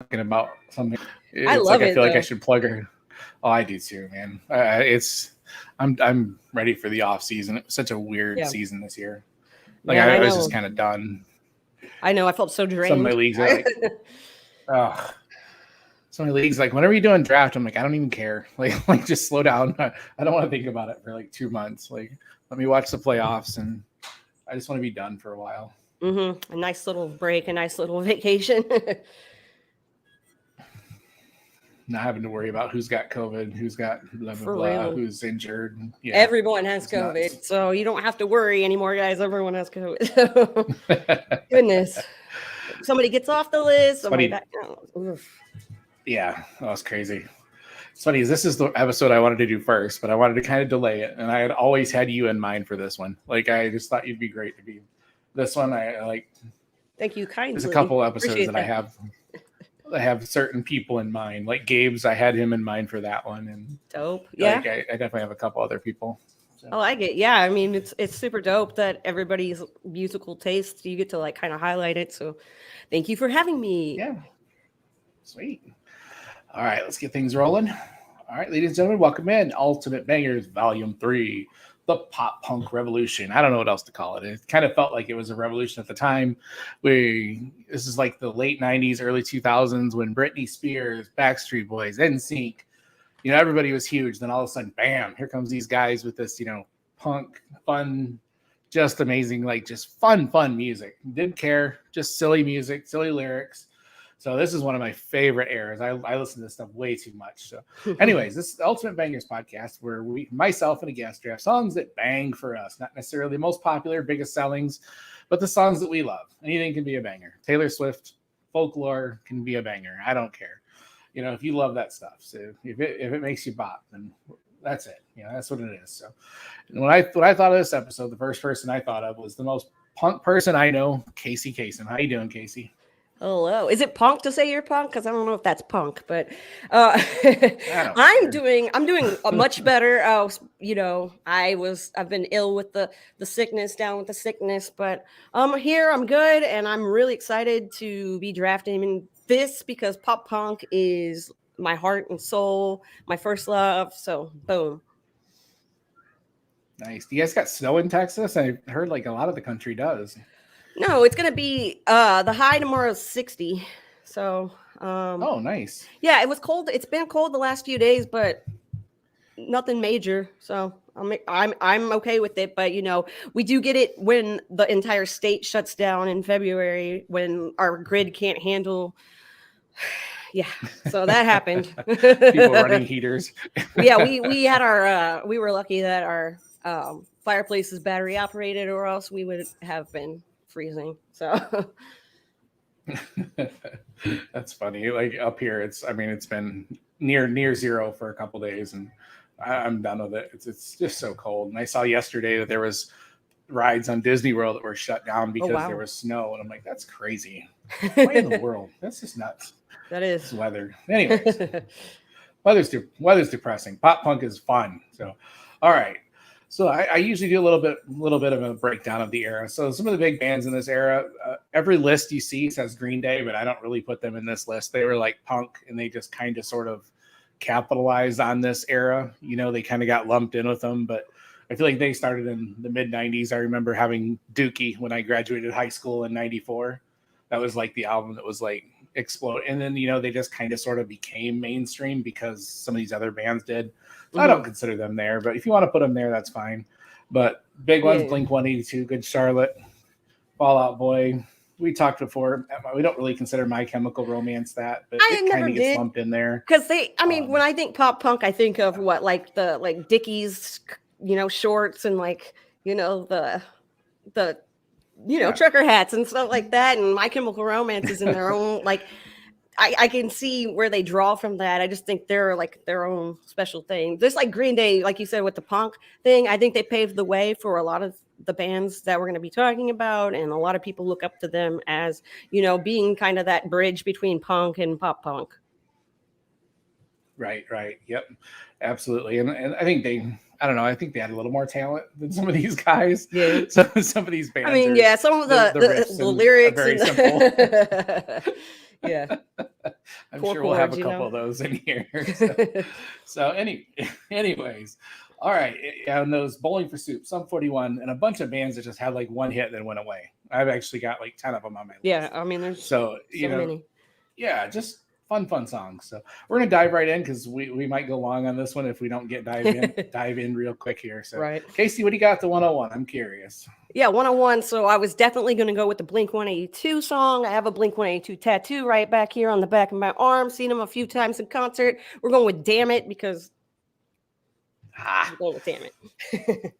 talking about something. I It's love like I it feel like I though. should plug her. Oh, I do too, man. I'm ready for the off season. It was such a weird Yeah, season this year. Like man, I I was just know. kind of done. I know. I felt so Some of my drained. leagues are like, oh, so many leagues like whenever you do doing draft, I'm like, I don't even care. Like just slow down. I don't want to think about it for like 2 months. Like let me watch the playoffs and I just want to be done for a while. A nice little break, a nice little vacation. Not having to worry about who's got COVID, who's got blah blah For blah, real. who's injured. Yeah, Everyone has it's nuts. COVID, so you don't have to worry anymore, guys. Everyone has COVID. Goodness. Somebody gets off the list, It's somebody funny. back down. Oof. Yeah, that was crazy. It's funny. This is the episode I wanted to do first, but I wanted to kind of delay it, and I had always had you in mind for this one. Like I just thought you'd be great to be this one. I like. Thank you There's a kindly. couple episodes Appreciate that that. I have certain people in mind. Like Gabe's, I had him in mind for that one, and Dope. Yeah. like I definitely have a couple other people. So I like it. Yeah. I mean, it's super dope that everybody's musical taste, you get to like kind of highlight it. So thank you for having me. yeah, sweet. All right, let's get things rolling. All right, ladies and gentlemen, welcome in Ultimate Bangers Volume 3, the pop punk revolution. I don't know what else to call it. It kind of felt like it was a revolution at the time. This is like the late 90s, early 2000s when Britney Spears, Backstreet Boys, NSYNC, everybody was huge. Then all of a sudden, bam, here comes these guys with this, punk, fun, just amazing, like just fun music. Didn't care, just silly music, silly lyrics. So this is one of my favorite eras. I listen to this stuff way too much. So, anyways, this is the Ultimate Bangers podcast where myself and a guest draft songs that bang for us. Not necessarily the most popular, biggest sellings, but the songs that we love. Anything can be a banger. Taylor Swift, folklore can be a banger. I don't care. If you love that stuff. So if it makes you bop, then that's it. That's what it is. So when I thought of this episode, the first person I thought of was the most punk person I know, Casey Kasem. How you doing, Casey? Hello. Is it punk to say you're punk? Because I don't know if that's punk, but uh, I don't I'm care. doing a much better. I've been ill with the sickness, down with the sickness, but I'm here. I'm good, and I'm really excited to be drafting in this because pop punk is my heart and soul, my first love. So boom. Nice. Do you guys got snow in Texas? I heard like a lot of the country does. No, it's gonna be the high tomorrow is 60. So Oh, nice. yeah, it was cold. It's been cold the last few days, but nothing major. So I'm okay with it. But we do get it when the entire state shuts down in February when our grid can't handle. Yeah, so that happened. People running heaters. Yeah, we had our we were lucky that our fireplace is battery operated, or else we would have been freezing. So That's funny. Like up here, it's been near zero for a couple days, and I'm done with it. It's just so cold. And I saw yesterday that there was rides on Disney World that were shut down oh because there wow. was snow, and I'm like, that's crazy. Why in the world? That's just nuts. That This is. weather. Anyways, weather's depressing. Pop punk is fun. So, all right. So I usually do a little bit of a breakdown of the era. So some of the big bands in this era, every list you see says Green Day, but I don't really put them in this list. They were like punk, and they just kind of sort of capitalized on this era. They kind of got lumped in with them, but I feel like they started in the mid '90s. I remember having Dookie when I graduated high school in '94. That was like the album that was like explode, and then they just kind of sort of became mainstream because some of these other bands did. So I don't Hmm. consider them there, but if you want to put them there, that's fine. But big ones: Yeah. Blink 182, Good Charlotte, Fall Out Boy. We talked before. We don't really consider My Chemical Romance that, but I it kind never of gets did. lumped in there. Because I mean, when Um, I think pop punk, I think of what, like the like Dickies, shorts and like the the yeah, trucker hats and stuff like that, and My Chemical Romance is in their own like. I can see where they draw from that. I just think they're like their own special thing. Just like Green Day, like you said with the punk thing, I think they paved the way for a lot of the bands that we're going to be talking about, and a lot of people look up to them as being kind of that bridge between punk and pop punk. right. Yep, absolutely. And I think I don't know. I think they had a little more talent than some of these guys. Yeah. So some of these I bands mean, are yeah, some of the the riffs the and are lyrics very and simple. Yeah. I'm Four sure we'll have chords, a you couple know. of those in here. So anyways, all right. And those Bowling for Soup, Sum 41, and a bunch of bands that just had like one hit then went away. I've actually got like 10 of them on my Yeah, list. I mean, there's So, so many. yeah, just fun songs. So we're gonna dive right in because we might go long on this one if we don't get dive in real quick here. So Right. Casey, what do you got the 101? I'm curious. Yeah, 101. So I was definitely going to go with the Blink 182 song. I have a Blink 182 tattoo right back here on the back of my arm. Seen them a few times in concert. We're going with Damn It because we're going with Damn It.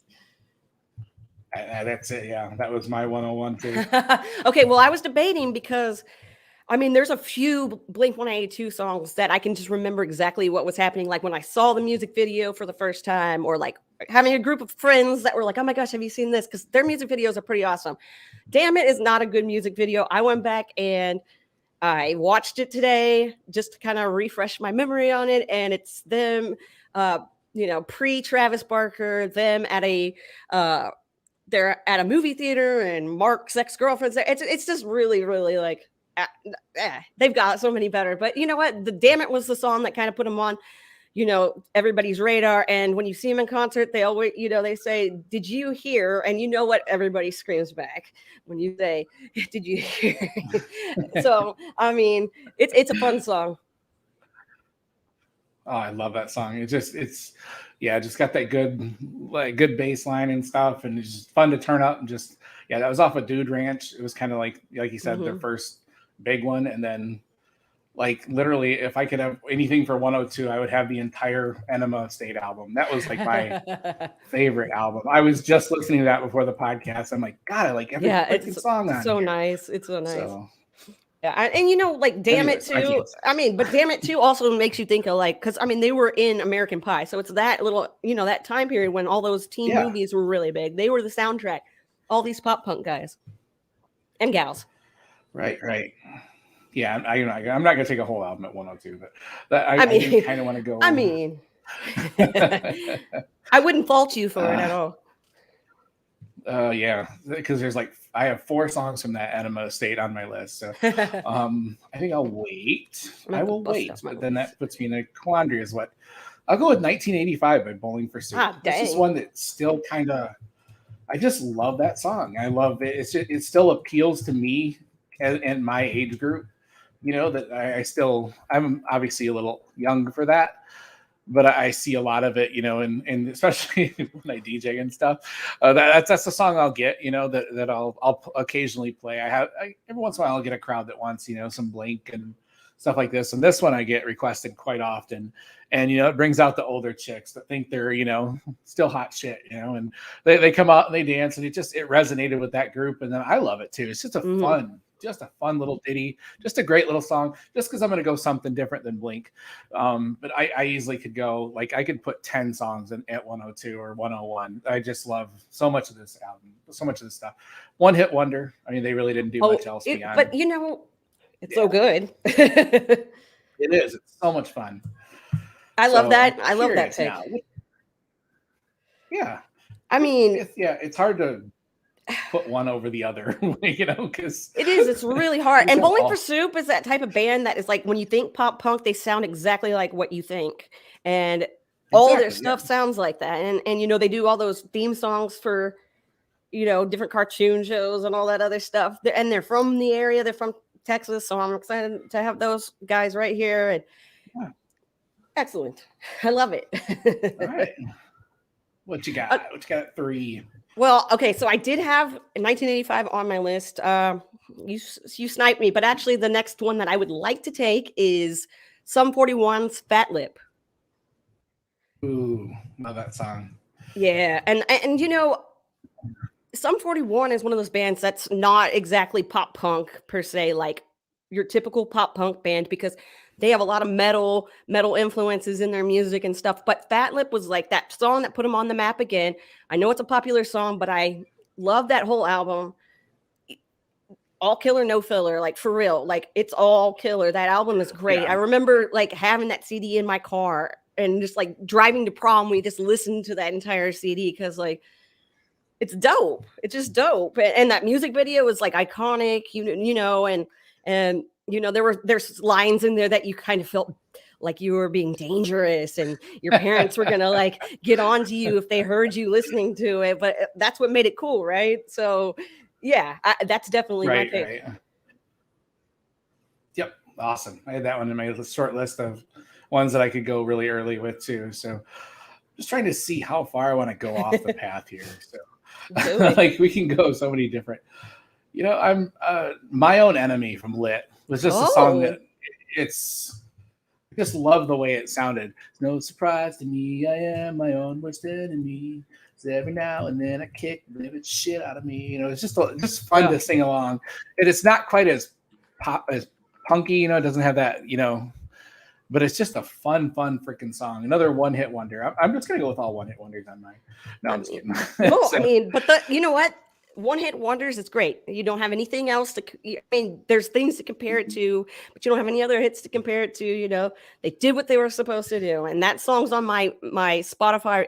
That's it. Yeah, that was my 101 too. Okay, well, I was debating because I mean, there's a few Blink 182 songs that I can just remember exactly what was happening. Like when I saw the music video for the first time, or like having a group of friends that were like, oh my gosh, have you seen this? Because their music videos are pretty awesome. Damn It is not a good music video. I went back and I watched it today just to kind of refresh my memory on it. And it's them, pre Travis Barker, them at they're at a movie theater and Mark's ex-girlfriend's there. It's just really, really like, they've got so many better. But you know what? The Damn It was the song that kind of put them on, everybody's radar. And when you see them in concert, they always, they say, did you hear? And you know what everybody screams back when you say, did you hear? So, I mean, it's a fun song. Oh, I love that song. Just got that good bass line and stuff, and it's just fun to turn up and just that was off of Dude Ranch. It was kind of like you said, their first big one, and then like literally, if I could have anything for 102, I would have the entire Enema State album. That was like my favorite album. I was just listening to that before the podcast. I'm like, God, I like every freaking song on so here. nice. It's so nice. Yeah, and like Damn It too. But Damn It too also makes you think of like, because I mean they were in American Pie, so it's that little that time period when all those teen movies were really big. They were the soundtrack. All these pop punk guys and gals. Right. Yeah, I'm not gonna take a whole album at 102, but I kind of want to go. I mean, I wouldn't fault you for it at all. Yeah, because I have 4 songs from that Enema State on my list. So I think I'll wait. I will wait, but then that puts me in a quandary. Is what I'll go with 1985 by Bowling for Soup. This is one that still kind of. I just love that song. I love it. It still appeals to me and my age group. That I'm obviously a little young for that, but I see a lot of it, and especially when I DJ and stuff. That's the song I'll get, that I'll occasionally play. Every once in a while I'll get a crowd that wants, some Blink and stuff like this. And this one I get requested quite often. And, it brings out the older chicks that think they're, still hot shit, and they come out and they dance, and it resonated with that group. And then I love it too. It's just a fun little ditty, just a great little song, just because I'm going to go something different than Blink. But I easily could go, like, I could put 10 songs at 102 or 101. I just love so much of this album, so much of this stuff. One hit wonder. I mean, they really didn't do much else beyond. But, it's so good. It is. It's so much fun. I love that. I love that take. Yeah. I mean, it's hard to put one over the other, because it is. It's really hard. And Bowling for Soup is that type of band that is like, when you think pop punk, they sound exactly like what you think, and all their stuff sounds like that. And they do all those theme songs for different cartoon shows and all that other stuff. And they're from the area. They're from Texas, so I'm excited to have those guys right here. And excellent. I love it. All right. What you got? What you got at 3? Well, okay, so I did have 1985 on my list. You sniped me, but actually the next one that I would like to take is Sum 41's Fat Lip. Ooh, love that song. Yeah, and Sum 41 is one of those bands that's not exactly pop punk per se, like your typical pop punk band, because they have a lot of metal influences in their music and stuff. But Fat Lip was like that song that put them on the map again. I know it's a popular song, but I love that whole album. All killer, no filler, like for real. Like it's all killer. That album is great. Yeah. I remember like having that CD in my car and just like driving to prom. We just listened to that entire CD because like it's dope. It's just dope. And that music video is like iconic, and you know, there's lines in there that you kind of felt like you were being dangerous and your parents were gonna like get on to you if they heard you listening to it, but that's what made it cool, right? So yeah, that's definitely my Right, pick. right. Yep, awesome. I had that one in my short list of ones that I could go really early with too. So just trying to see how far I want to go off the path here. So Do it. like we can go so many different. You know, I'm My Own Enemy from Lit was just a song that it's I just love the way it sounded. It's no surprise to me, I am my own worst enemy. So every now and then I kick the shit out of me. You know, it's just fun to sing along. And it's not quite as pop as punky, you know, it doesn't have that, you know, but it's just a fun freaking song. Another one hit wonder. I'm just gonna go with all one hit wonders on mine. No, I'm just kidding. No, So- I mean, but you know what? One hit wonders, it's great. You don't have anything else to, I mean, there's things to compare it to, but you don't have any other hits to compare it to. You know, they did what they were supposed to do. And that song's on my Spotify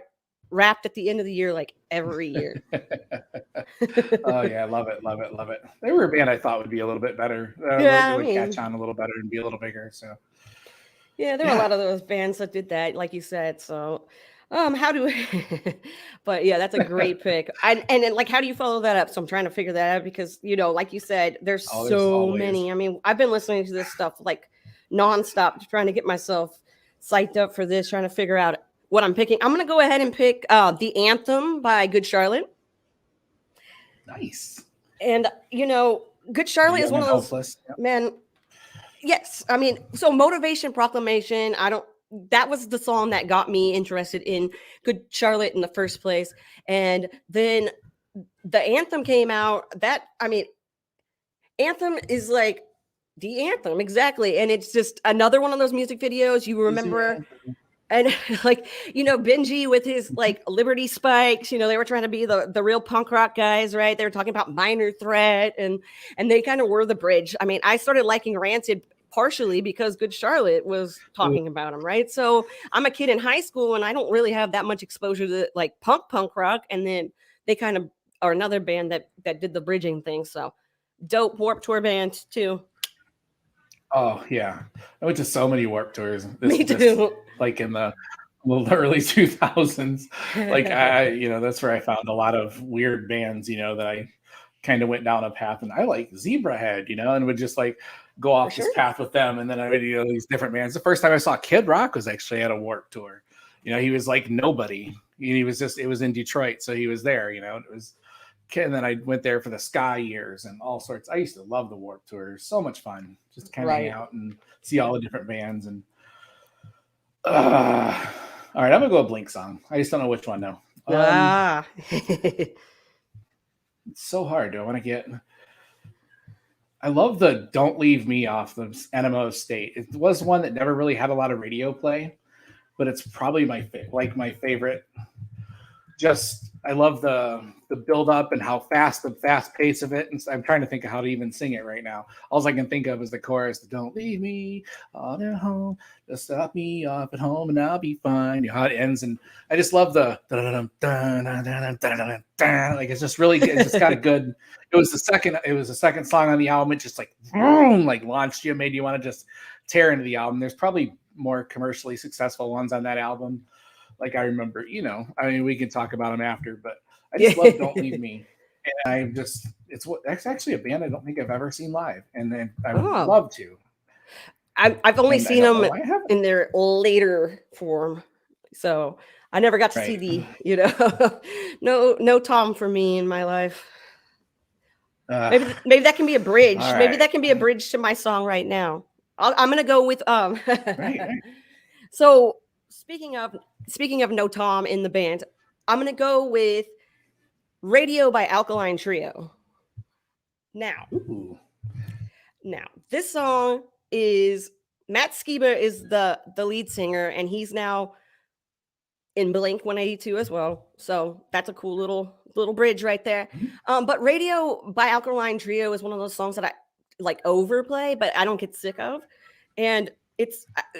wrapped at the end of the year, like every year. Oh yeah, love it. They were a band I thought would be a little bit better. Yeah, would I mean- catch on a little better and be a little bigger. So Yeah, there were a lot of those bands that did that, like you said. So, how do but yeah, that's a great pick. And then, like, how do you follow that up? So I'm trying to figure that out because, you know, like you said, there's Oh, there's so always- many. I mean, I've been listening to this stuff like nonstop, trying to get myself psyched up for this, trying to figure out what I'm picking. I'm gonna go ahead and pick The Anthem by Good Charlotte. nice. And you know, Good Charlotte is one of those Hopeless. Yep. man. Yes, I mean, so Motivation Proclamation, that was the song that got me interested in Good Charlotte in the first place. And then the anthem came out. Anthem is like the anthem, exactly. And it's just another one of those music videos you remember. And like, you know, Benji with his like Liberty Spikes, you know, they were trying to be the real punk rock guys, right? They were talking about Minor Threat and they kind of were the bridge. I mean, I started liking Rancid partially because Good Charlotte was talking about him, right? So I'm a kid in high school and I don't really have that much exposure to like punk rock. And then they kind of are another band that did the bridging thing. So dope Warped Tour band too. Oh yeah, I went to so many Warped Tours. Me too. Like in the early 2000s. Like that's where I found a lot of weird bands. You know that I kind of went down a path, and I like Zebrahead, you know, and would just like go off this path with them. And then I would, you know, these different bands. The first time I saw Kid Rock was actually at a Warped Tour. You know, he was like nobody. He was it was in Detroit, so he was there. You know, it was. And then I went there for the Sky years and all sorts. I used to love the Warped Tour. So much fun, just kind of hang out and see all the different bands. And all right, I'm gonna go a Blink song. I just don't know which one now. It's so hard. Do I want to get? I love the "Don't Leave Me" off the NMO State. It was one that never really had a lot of radio play, but it's probably my favorite. Just I love the build up and the fast pace of it. And I'm trying to think of how to even sing it right now. All I can think of is the chorus, "Don't leave me on at home, just stop me off at home and I'll be fine." You know how it ends, and I just love the like it's just really it's just got a good. It was the second song on the album. It just like boom, like launched you, made you want to just tear into the album. There's probably more commercially successful ones on that album. Like I remember, you know, I mean, we can talk about them after, but I just love "Don't Leave Me," and it's actually a band I don't think I've ever seen live, and then I would love to. I've only seen them in their later form, so I never got to see the, you know, no Tom for me in my life. Maybe that can be a bridge. Right. Maybe that can be a bridge to my song right now. I'm gonna go with right. So speaking of no Tom in the band, I'm gonna go with "Radio" by Alkaline Trio. Now, this song is Matt Skiba is the lead singer, and he's now in Blink 182 as well. So that's a cool little bridge right there. But "Radio" by Alkaline Trio is one of those songs that I like overplay, but I don't get sick of, and it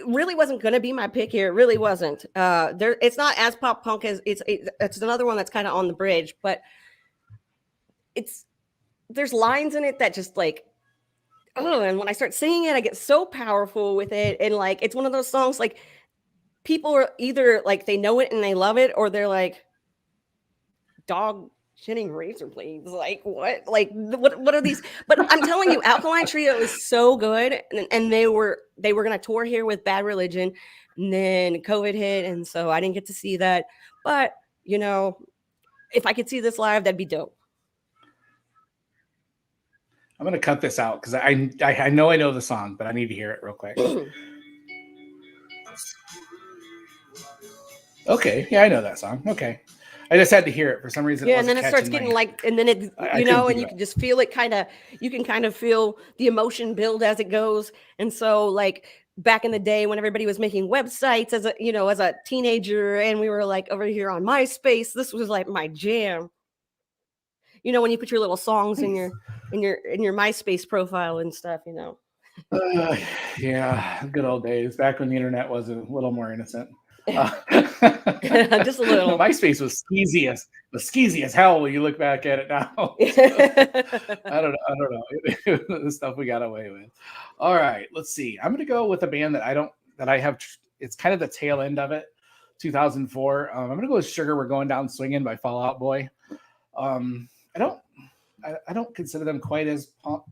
really wasn't going to be my pick here. It really wasn't. It's not as pop punk as it's another one that's kind of on the bridge, but there's lines in it that just like oh, and when I start singing it, I get so powerful with it. And like, it's one of those songs like people are either like they know it and they love it, or they're like, dog shitting razor blades. Like what? Like what are these? But I'm telling you, Alkaline Trio is so good, and they were gonna tour here with Bad Religion, and then COVID hit, and so I didn't get to see that. But you know, if I could see this live, that'd be dope. I'm gonna cut this out because I know the song, but I need to hear it real quick. Okay, yeah, I know that song. Okay, I just had to hear it for some reason. Yeah, and then it starts getting like, and then it, you know, and you can just feel it kind of, you can kind of feel the emotion build as it goes. And so, like back in the day when everybody was making websites as a, you know, as a teenager, and we were like over here on MySpace, this was like my jam. You know, when you put your little songs in your MySpace profile and stuff, you know. Yeah, good old days back when the internet was a little more innocent. Just a little. MySpace was skeezy as hell when you look back at it now. I don't know the stuff we got away with. All right, let's see. I'm gonna go with a band that I have. It's kind of the tail end of it, 2004. I'm gonna go with "Sugar We're Going Down Swinging" by Fall Out Boy. I don't consider them quite as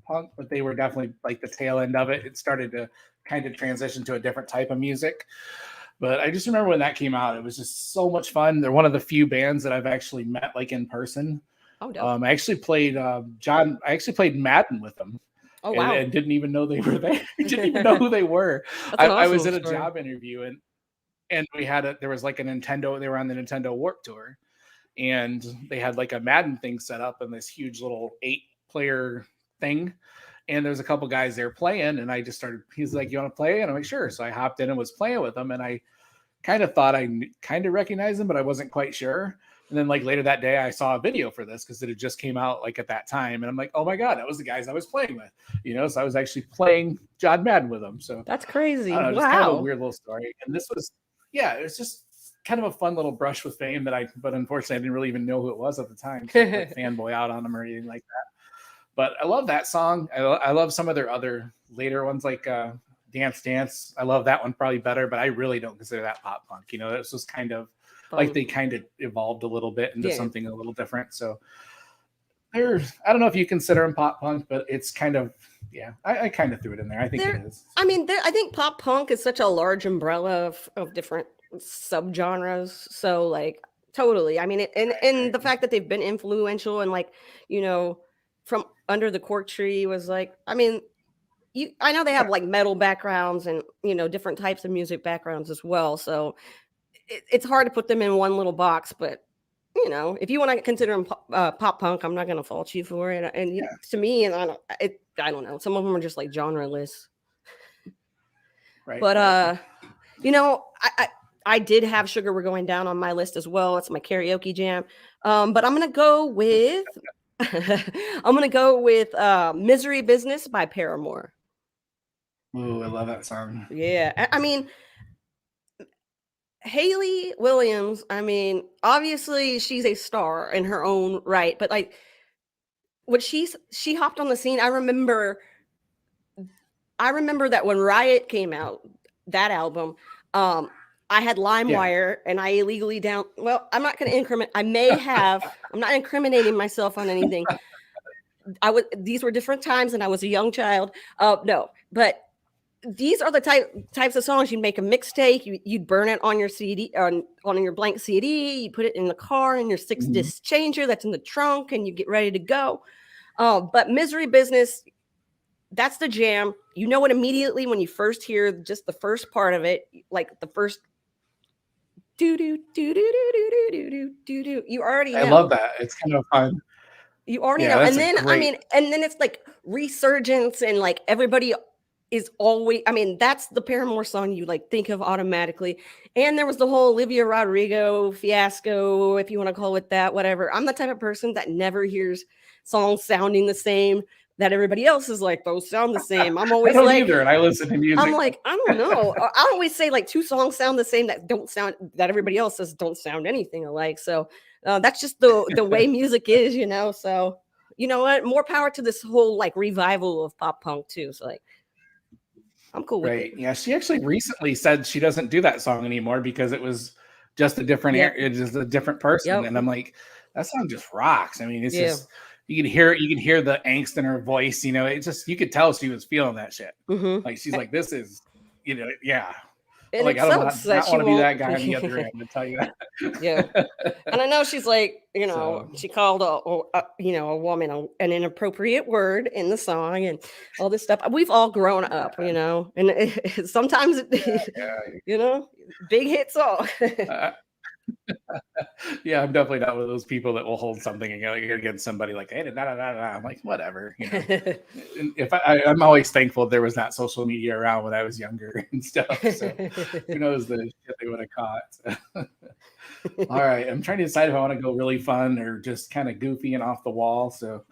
punk, but they were definitely like the tail end of it. It started to kind of transition to a different type of music. But I just remember when that came out, it was just so much fun. They're one of the few bands that I've actually met like in person. Oh, dope. I actually played Madden with them. Oh, wow. And didn't even know they were there. Didn't even know who they were. I was in a job interview and there was like a Nintendo, they were on the Nintendo Warped Tour, and they had like a Madden thing set up in this huge little 8-player thing. And there's a couple guys there playing, and I just started, he's like, "You want to play?" And I'm like, "Sure." So I hopped in and was playing with them, and I kind of thought I kind of recognized them, but I wasn't quite sure. And then like later that day, I saw a video for this because it had just came out like at that time. And I'm like, "Oh my God, that was the guys I was playing with." You know, so I was actually playing John Madden with them. So that's crazy. I don't know, just kind of a weird little story. And this was, yeah, it was just kind of a fun little brush with fame but unfortunately I didn't really even know who it was at the time. So like fanboy out on them or anything like that. But I love that song. I love some of their other later ones like Dance Dance. I love that one probably better, but I really don't consider that pop punk. You know, this was kind of like they kind of evolved a little bit into something a little different. So I don't know if you consider them pop punk, but it's kind of, yeah, I kind of threw it in there. I think it is. I mean, I think pop punk is such a large umbrella of different subgenres. So like totally. I mean, and the fact that they've been influential and like, you know, from Under the Cork Tree was like, I mean, I know they have like metal backgrounds and, you know, different types of music backgrounds as well. So it's hard to put them in one little box, but you know, if you want to consider them pop punk, I'm not going to fault you for it. And to me, and I don't know, some of them are just like genreless. Right. But you know, I did have Sugar We're Going Down on my list as well. It's my karaoke jam. But I'm gonna go with Misery Business by Paramore. Ooh, I love that song. Yeah. I mean, Hayley Williams, I mean, obviously she's a star in her own right, but like when she hopped on the scene, I remember that when Riot came out, that album, I had LimeWire and I illegally I'm not going to increment. I may have, I'm not incriminating myself on anything. These were different times and I was a young child. No, but these are the types of songs. You'd make a mixtape, you'd burn it on your CD, on your blank CD, you put it in the car in your 6-disc changer that's in the trunk and you get ready to go. But Misery Business, that's the jam. You know it immediately when you first hear just the first part of it, like the first do do do do do do do do do. You already know. I love that. It's kind of fun. You already know. And then and then it's like resurgence and like everybody is always, I mean, that's the Paramore song you like think of automatically. And there was the whole Olivia Rodrigo fiasco, if you want to call it that, whatever. I'm the type of person that never hears songs sounding the same that everybody else is like, those sound the same. I'm always like, either, and I listen to music. I'm like, I don't know. I always say like 2 songs sound the same that everybody else says don't sound anything alike. So that's just the way music is, you know. So you know what? More power to this whole like revival of pop punk too. So like, I'm cool with Right. it. Yeah. She actually recently said she doesn't do that song anymore because it was just a different Yep. it is a different person. Yep. And I'm like, that song just rocks. I mean, it's Yeah. just you can hear the angst in her voice, you know, it just you could tell she was feeling that shit. Mm-hmm. Like she's like, this is, you know, yeah. And Like it I don't sucks that not she want to be won't. that guy on the other end to tell you that. Yeah. And I know she's like, you know, So- she called a woman an inappropriate word in the song and all this stuff. We've all grown up, you know, and sometimes, you know, big hit song. Uh, yeah, I'm definitely not one of those people that will hold something against somebody like, hey, I'm like, whatever, you know. If I'm always thankful there was not social media around when I was younger and stuff. So who knows the shit they would have caught. So. All right, I'm trying to decide if I want to go really fun or just kind of goofy and off the wall. So,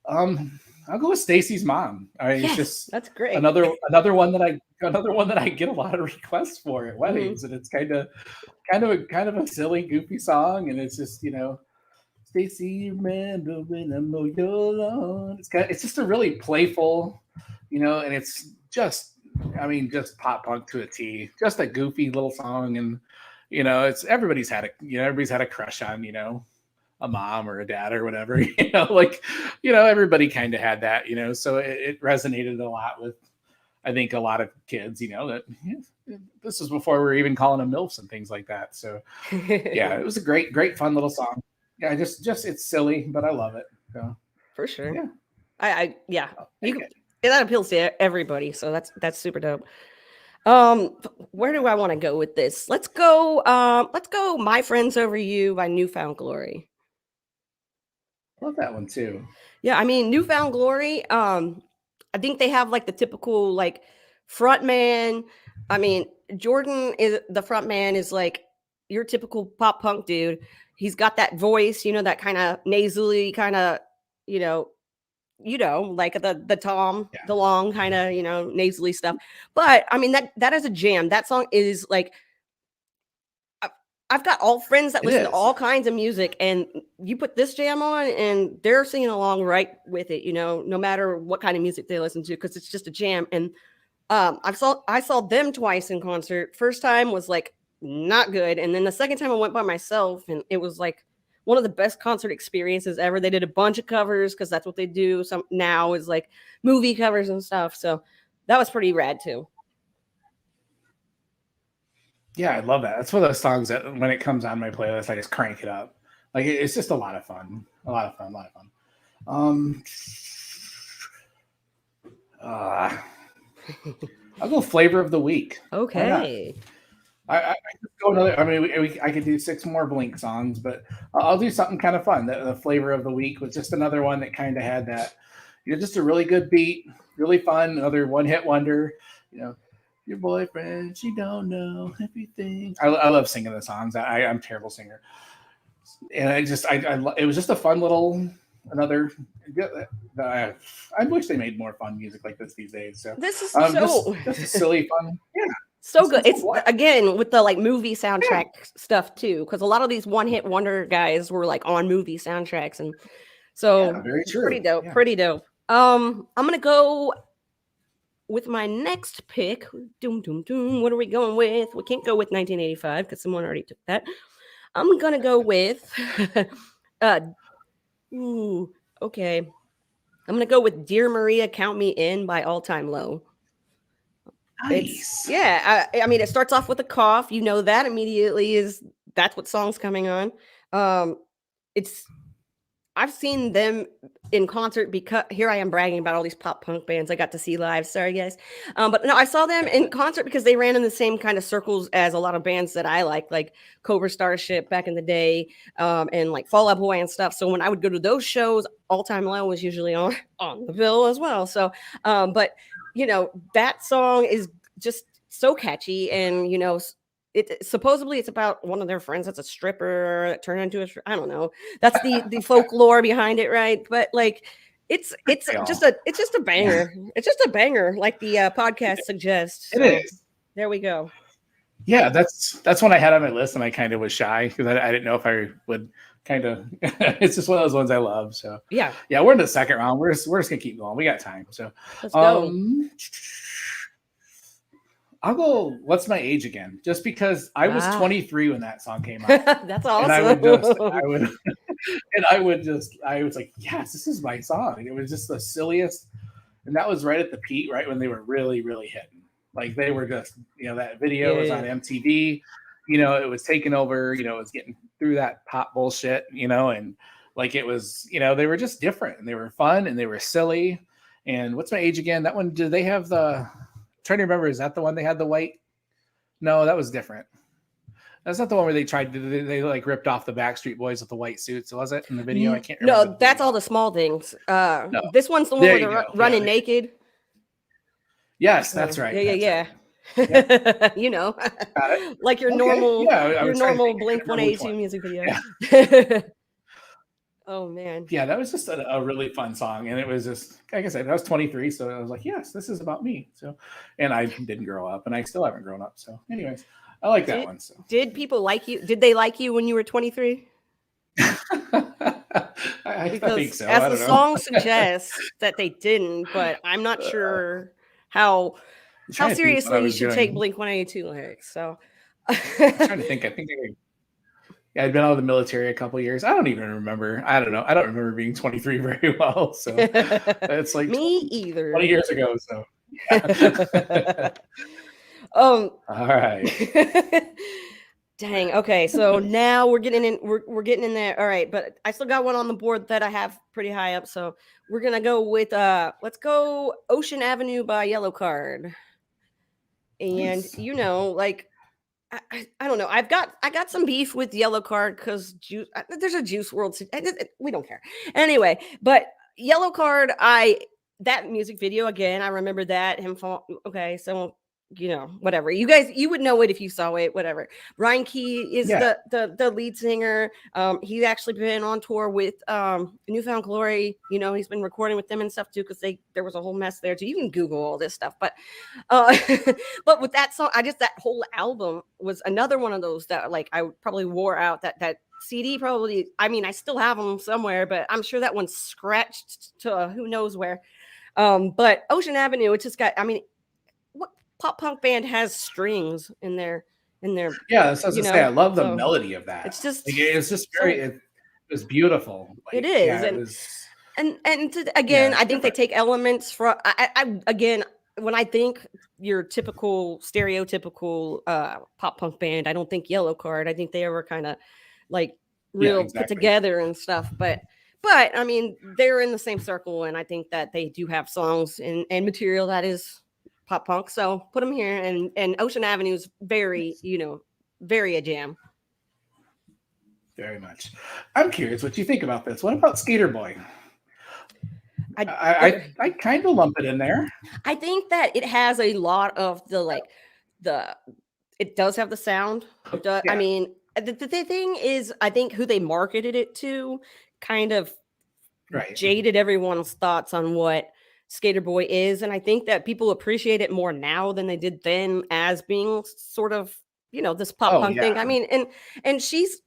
I'll go with Stacy's Mom. I mean, Yes, it's just that's great. another one that I get a lot of requests for at weddings, and it's kind of a silly, goofy song, and it's just, you know, Stacy, remember when I mow your lawn. It's just a really playful, you know, and it's just, I mean, just pop punk to a T. Just a goofy little song, and you know, everybody's had a crush on, you know, a mom or a dad or whatever, you know, like, you know, everybody kind of had that, you know, so it resonated a lot with, I think, a lot of kids, you know, that this is before we were even calling them MILFs and things like that. So yeah, it was a great, fun little song. Yeah, just it's silly, but I love it. So For sure. yeah, that appeals to everybody. So that's super dope. Where do I want to go with this? Let's go My Friends Over You by Newfound Glory. love that one too. Yeah, I mean, Newfound Glory, I think they have like the typical like front man. I mean, Jordan is the front man, is like your typical pop punk dude. He's got that voice, you know, that kind of nasally kind of, you know, like the Tom DeLonge kind of, you know, nasally stuff. But I mean, that is a jam. That song is like, I've got all friends that listen to all kinds of music, and you put this jam on and they're singing along right with it, you know, no matter what kind of music they listen to, because it's just a jam. And I saw them twice in concert. First time was like not good, and then the second time I went by myself, and it was like one of the best concert experiences ever. They did a bunch of covers because that's what they do. Some now is like movie covers and stuff. So that was pretty rad too. Yeah, I love that. That's one of those songs that when it comes on my playlist, I just crank it up. Like it's just a lot of fun. I'll go flavor of the week. Okay. I could go another. I mean, I could do 6 more Blink songs, but I'll do something kind of fun. The flavor of the week was just another one that kind of had that, you know, just a really good beat, really fun. Another one-hit wonder. You know, your boyfriend, she don't know everything. I love singing the songs. I'm a terrible singer, and it was just a fun little another. I wish they made more fun music like this these days. So this is just a silly fun. Yeah. So good. It's again with the like movie soundtrack stuff too, because a lot of these one-hit wonder guys were like on movie soundtracks, and so very true. Pretty dope. Pretty dope. I'm gonna go with my next pick. Doom, doom, doom. What are we going with? We can't go with 1985 because someone already took that. I'm gonna go with okay. I'm gonna go with Dear Maria, Count Me In by All Time Low. Nice. I mean, it starts off with a cough. You know that immediately that's what song's coming on. I've seen them in concert because here I am bragging about all these pop punk bands I got to see live. Sorry, guys. But no, I saw them in concert because they ran in the same kind of circles as a lot of bands that I like Cobra Starship back in the day, and like Fall Out Boy and stuff. So when I would go to those shows, All Time Low was usually on the bill as well. So, but you know, that song is just so catchy, and you know, supposedly it's about one of their friends that's a stripper that turned into I don't know. That's the folklore behind it, right? But like, it's just a banger. It's just a banger, like the podcast suggests. So, it is. There we go. Yeah, that's one I had on my list, and I kind of was shy because I didn't know if I would kind of. It's just one of those ones I love. So Yeah, yeah, we're in the second round. We're just gonna keep going. We got time. So let's go. I'll go. What's my age again? Just because I was Ah. 23 when that song came out, That's and I awesome. was like, yes, this is my song. And it was just the silliest. And that was right at the peak, right when they were really, really hitting. Like they were just, that video was on Yeah. MTV. It was taking over. It was getting through that pop bullshit. And like it was, they were just different and they were fun and they were silly. And what's my age again? That one? Did they have the? I'm trying to remember. Is that the one they had the white? No, that was different. That's not the one where they tried to. They like ripped off the Backstreet Boys with the white suits. Was it in the video? I can't remember. No, that's all the small things. No. This one's the one There where you they're go. running Yeah. naked. Yes, that's right. Yeah. That's right. Got it. Like your Okay. normal, Yeah, I your was trying to normal think. I Blink couldn't remember which 182 one. music video. Yeah. Oh man. Yeah, that was just a really fun song, and it was just like I said, I was 23, so I was like, yes, this is about me. So, and I didn't grow up, and I still haven't grown up. So, anyways, I like that one. So, Did people like you? Did they like you when you were 23? I think so. As I the don't know. song suggests that they didn't, but I'm not sure how trying to think what I seriously you was should take doing. Blink 182 lyrics. So I'm trying to think. I think I'd been out of the military a couple years. I don't even remember. I don't know. I don't remember being 23 very well. So it's like me either. 20 years ago. So yeah. All right. Dang. Okay. So now we're getting in. We're getting in there. All right. But I still got one on the board that I have pretty high up. So we're gonna go with let's go Ocean Avenue by Yellowcard. And Nice. like I don't know. I got some beef with Yellowcard because there's a Juice World. We don't care anyway. But Yellowcard, that music video again. I remember that him. Okay, so whatever. You guys, you would know it if you saw it. Whatever. Ryan Key is the lead singer. He's actually been on tour with Newfound Glory. He's been recording with them and stuff too because there was a whole mess there too. You can Google all this stuff, but but with that song, that whole album was another one of those that like I probably wore out that CD probably. I mean, I still have them somewhere, but I'm sure that one's scratched to who knows where. But Ocean Avenue, it just got. I mean, what pop punk band has strings in their yeah, that's what I was gonna say. I love the melody of that. It's just it's just very it was beautiful. Like, it is. Yeah, and it was, again, I think they take elements from I again when I think your typical stereotypical pop punk band, I don't think Yellowcard. I think they were kind of like real put together and stuff, but I mean they're in the same circle, and I think that they do have songs and material that is pop punk. So put them here, and Ocean Avenue is very very a jam. Very much. I'm curious what you think about this. What about Skater Boy? I kind of lump it in there. I think that it has a lot of it does have the sound. It does, yeah. I mean, the thing is, I think who they marketed it to kind of jaded everyone's thoughts on what Skater Boy is. And I think that people appreciate it more now than they did then as being sort of, this pop punk thing. I mean, and she's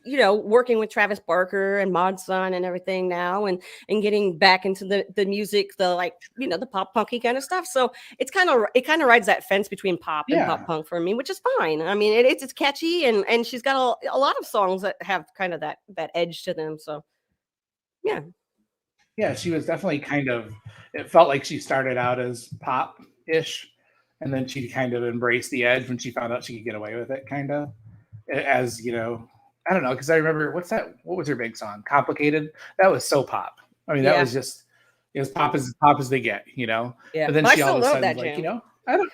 working with Travis Barker and Mod Sun and everything now and getting back into the music, the pop punky kind of stuff. So it kind of rides that fence between pop and pop punk for me, which is fine. I mean, it's catchy and she's got a lot of songs that have kind of that edge to them. So yeah. Yeah, she was definitely it felt like she started out as pop-ish. And then she kind of embraced the edge when she found out she could get away with it, kind of. As, I don't know, because I remember, what was her big song? Complicated? That was so pop. I mean, that was just, as pop as they get, Yeah. But then she all of a sudden, like, I don't,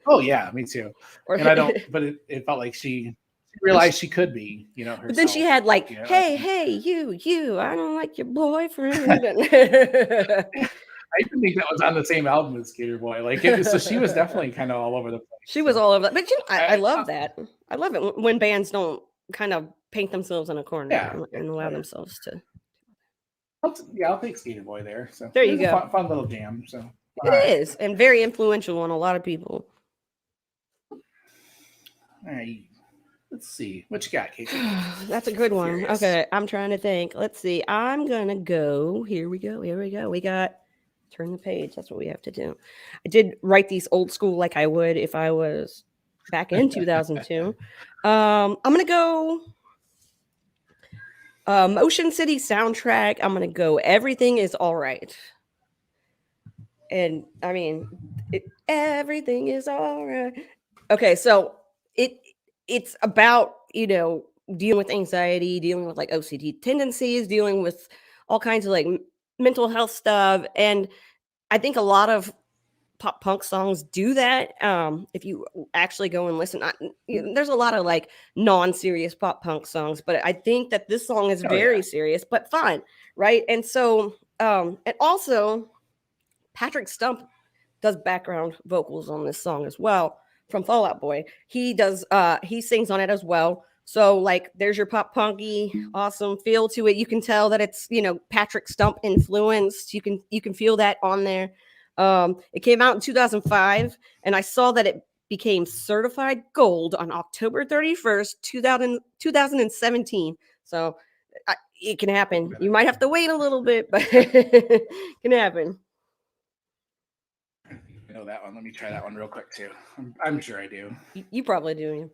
oh yeah, me too. And I don't, but it felt like she realized she could be, herself. But then she had hey, you, I don't like your boyfriend. I didn't think that was on the same album as Skater Boy. So she was definitely kind of all over the place. She was all over that. But I love that. I love it when bands don't kind of paint themselves in a corner and allow themselves to. I'll take Skater Boy there. So there you go. Fun little jam. So it is, and very influential on a lot of people. All right. Let's see. What you got, Casey? That's a good one. Curious. Okay, I'm trying to think. Let's see. I'm gonna go. Here we go. Here we go. We got turn the page. That's what we have to do. I did write these old school like I would if I was back in 2002. I'm gonna go Motion City soundtrack. I'm gonna go Everything Is All Right. And I mean, everything is all right. Okay, so it's about dealing with anxiety, dealing with like OCD tendencies, dealing with all kinds of like mental health stuff, and I think a lot of pop punk songs do that. If you actually go and listen, there's a lot of like non-serious pop punk songs, but I think that this song is very serious but fun, right? And so, and also Patrick Stump does background vocals on this song as well from Fall Out Boy. He sings on it as well. So like there's your pop punky awesome feel to it. You can tell that it's, Patrick Stump influenced. You can feel that on there. It came out in 2005 and I saw that it became certified gold on October 31st, 2017. So it can happen. You might have to wait a little bit, but it can happen. I know that one. Let me try that one real quick too. I'm sure I do. You probably do.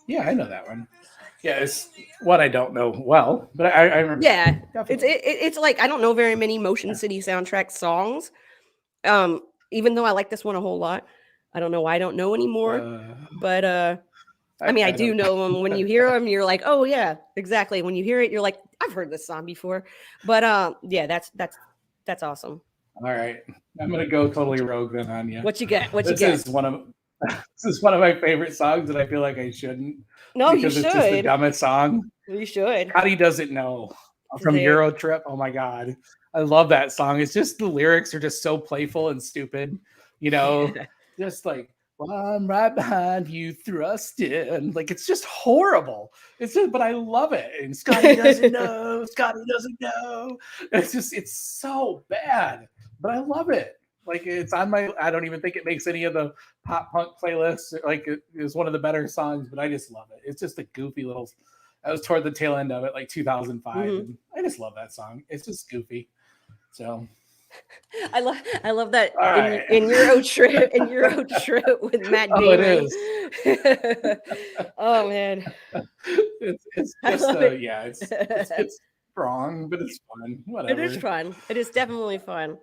Yeah, I know that one. Yeah, it's one I don't know well, but I remember. Yeah, it's like I don't know very many Motion City soundtrack songs. Even though I like this one a whole lot, I don't know why I don't know anymore. But I mean, I do know them. When you hear them, you're like, oh yeah, exactly. When you hear it, you're like, I've heard this song before. But yeah, that's awesome. All right, I'm gonna go totally rogue then on you. What you get? This is one of my favorite songs, and I feel like I shouldn't. No, because you should. It's just the dumbest song. You should. How doesn't know from Euro Trip? Oh my god, I love that song. It's just the lyrics are just so playful and stupid. Just like, well, I'm right behind you, thrust in. Like it's just horrible. But I love it. And Scotty doesn't know. Scotty doesn't know. It's so bad, but I love it. Like it's on I don't even think it makes any of the pop punk playlists. Like it is one of the better songs, but I just love it. It's just a goofy little. I was toward the tail end of it, like 2005. Mm-hmm. And I just love that song. It's just goofy. So I love that in Euro Trip with Matt Damon. It is. Oh man, it's just it's wrong, but it's fun. Whatever. It is fun. It is definitely fun.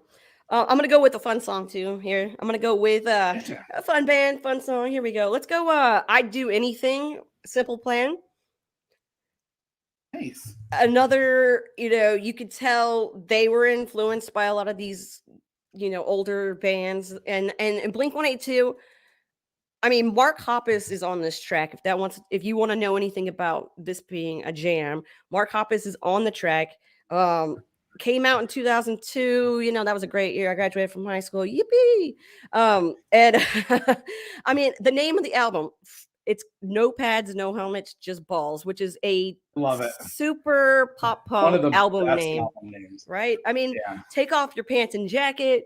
I'm gonna go with a fun song too. Here, I'm gonna go with a fun band, fun song. Here we go. Let's go. I'd Do Anything. Simple Plan. Nice. Another, you could tell they were influenced by a lot of these, older bands and Blink-182. I mean, Mark Hoppus is on this track. If you want to know anything about this being a jam, Mark Hoppus is on the track. Came out in 2002. That was a great year. I graduated from high school. Yippee! And I mean, the name of the album, it's No Pads, No Helmets, Just Balls, which is a super pop punk album name, right? I mean, Take Off Your Pants and Jacket.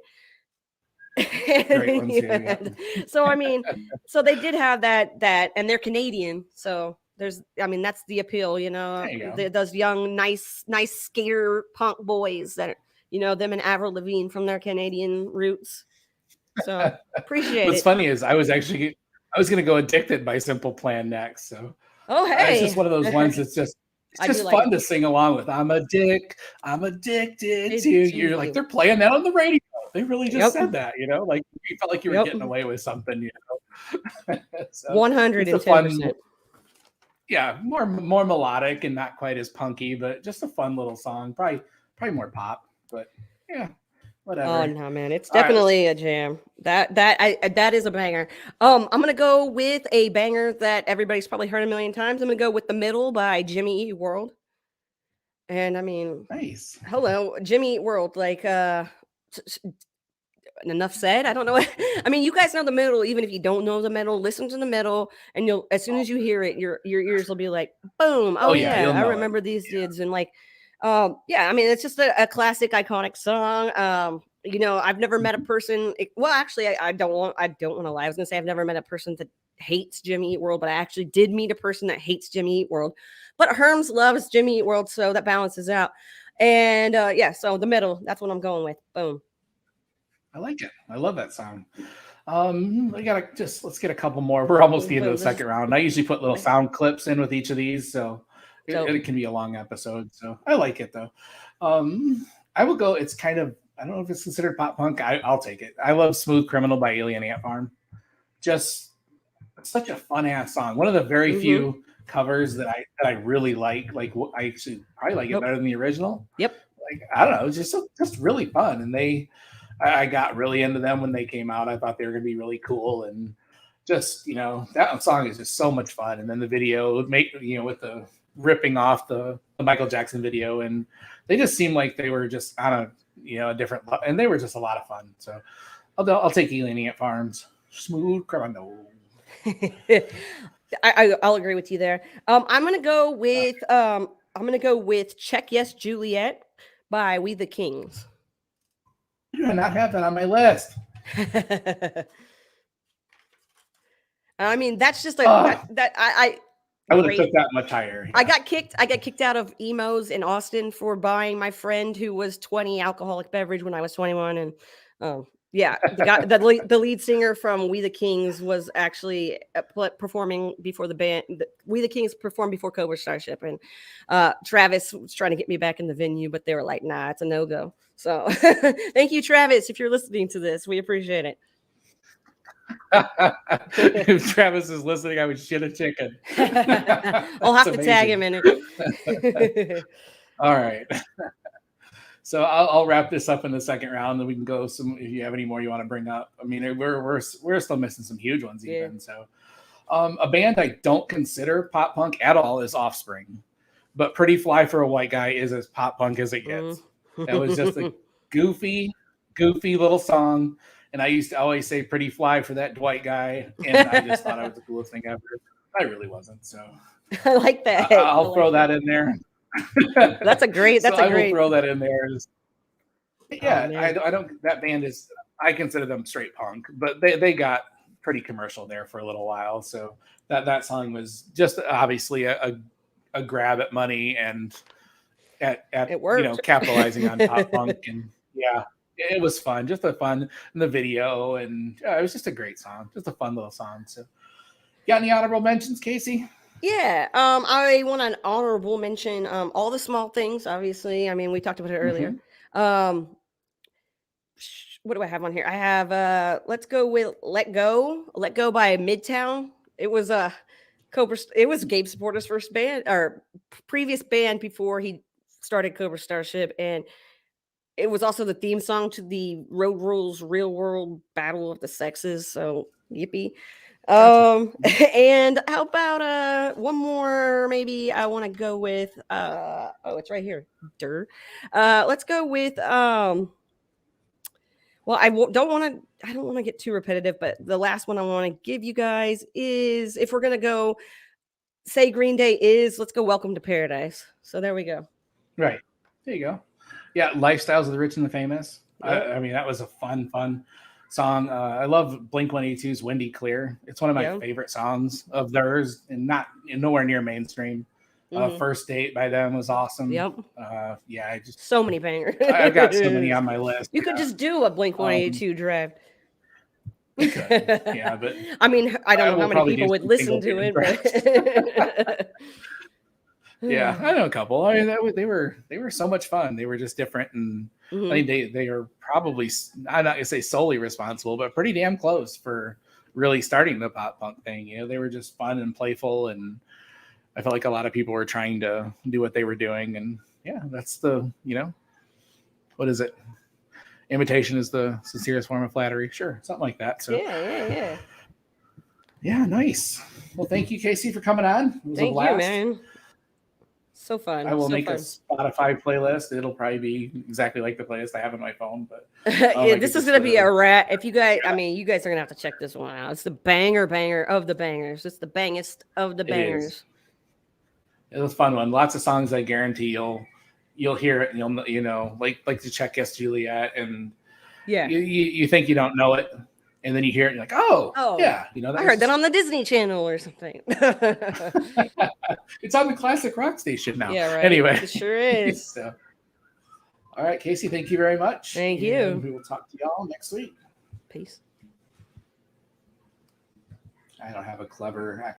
So I mean, so they did have that, and they're Canadian, so that's the appeal, those young, nice skater punk boys that them and Avril Lavigne from their Canadian roots. So appreciate it. What's funny is I was going to go Addicted by Simple Plan next. So hey, it's just one of those ones that's just fun to sing along with. I'm addicted to you. You're like, they're playing that on the radio. They really just said that, like you felt like you were getting away with something, So 110%. Yeah, more melodic and not quite as punky, but just a fun little song. Probably more pop, but yeah, whatever. Oh no, man, it's definitely a jam. That is a banger. I'm gonna go with a banger that everybody's probably heard a million times. I'm gonna go with The Middle by Jimmy Eat World. And I mean, nice. Hello, Jimmy Eat World. Like, enough said. I don't know. I mean, you guys know The Middle. Even if you don't know The Middle, listen to The Middle, and you'll, as soon as you hear it, your ears will be like, boom. Oh yeah, I remember these dudes. And like, I mean, it's just a classic, iconic song. I've never met a Mhm. person. Well, actually, I don't want to lie. I was gonna say I've never met a person that hates Jimmy Eat World, but I actually did meet a person that hates Jimmy Eat World. But Herms loves Jimmy Eat World, so that balances out. And yeah, so the middle, that's what I'm going with. Boom. I like it. I love that song. I gotta just let's get a couple more. We're almost the end of the Boom. second round. I usually put little sound clips in with each of these, so So it can be a long episode. So I like it though. I will go. It's kind of I don't know if it's considered pop punk. I'll take it. I love "Smooth Criminal" by Alien Ant Farm. Just such a fun ass song. One of the very Mhm. few covers that I really like. Like I actually probably like it Nope. better than the original. Yep. Like I don't know, it's just really fun. And I got really into them when they came out. I thought they were gonna be really cool, and just that song is just so much fun. And then the video make with the ripping off the Michael Jackson video, and they just seemed like they were just on a different and they were just a lot of fun. So I'll take Alien Ant Farms. Smooth Criminal. I'll agree with you there. I'm gonna go with Check Yes Juliet by We the Kings. I do not have that on my list. I mean, that's just I would have great. took that much higher. Yeah. I got kicked out of Emos in Austin for buying my friend who was 20 alcoholic beverage when I was 21, and yeah, the lead singer from We the Kings was actually performing before the band. We the Kings performed before Cobra Starship, and Travis was trying to get me back in the venue, but they were like, "Nah, it's a no go." So thank you, Travis, if you're listening to this, we appreciate it. If Travis is listening, I would shit a chicken. I'll have to tag him in it. All right. So I'll wrap this up in the second round, then we can go if you have any more you want to bring up. I mean, we're still missing some huge ones even. Yeah. So a band I don't consider pop punk at all is Offspring, but Pretty Fly for a White Guy is as pop punk as it gets. That was just a goofy little song. And I used to always say Pretty Fly for that Dwight guy. And I just thought I was the coolest thing ever. I really wasn't. So I like that. I'll throw that in there. That's a great. I will throw that in there. Yeah, I don't. That band is. I consider them straight punk, but they got pretty commercial there for a little while. So that song was just obviously a grab at money and at it worked. Capitalizing on pop punk, and yeah, it was fun. Just a fun in the video, and it was just a great song, just a fun little song. So, got any honorable mentions, Casey? Yeah, I want an honorable mention. All the Small Things, obviously. I mean, we talked about it earlier. Mm-hmm. What do I have on here? I have let's go with Let Go by Midtown. It was Cobra. It was Gabe Supporter's first band or previous band before he started Cobra Starship, and it was also the theme song to the Road Rules Real World Battle of the Sexes. So yippee. And how about one more? Maybe I want to go with it's right here. Let's go with well, I don't want to get too repetitive, but the last one I want to give you guys is, if we're gonna go say Green Day is, let's go Welcome to Paradise. So there we go. Right. There you go. Yeah, Lifestyles of the Rich and the Famous. Yep. I mean, that was a fun song. I love Blink-182's Windy Clear. It's one of my favorite songs of theirs, and nowhere near mainstream. Mm-hmm. First Date by them was awesome. Yep. Yeah, I just so many bangers. I've got so many on my list. You could just do a Blink-182 drive. We could, yeah, but I mean, I don't know how many people would listen to it, but yeah, I know a couple. I mean, they were so much fun. They were just different, and mm-hmm. I mean, they are probably, I'm not gonna say solely responsible, but pretty damn close for really starting the pop punk thing. You know, they were just fun and playful, and I felt like a lot of people were trying to do what they were doing, and yeah, that's the what is it? Imitation is the sincerest form of flattery. Sure, something like that. So yeah, nice. Well, thank you, Casey, for coming on. It was a blast. You, man. So fun. I will make a Spotify playlist. It'll probably be exactly like the playlist I have on my phone. But yeah, this is going to be a rat. If you guys, I mean, you guys are going to have to check this one out. It's the banger of the bangers. It's the bangest of the bangers. It was a fun one. Lots of songs I guarantee you'll hear it, and you'll like the Check Yes Juliet, and Yeah. You think you don't know it, and then you hear it, and you're like, oh, yeah, you know. I heard that on the Disney Channel or something. It's on the classic rock station now. Yeah, right. Anyway, It sure is. So, all right, Casey, thank you very much. Thank and you. We will talk to y'all next week. Peace. I don't have a clever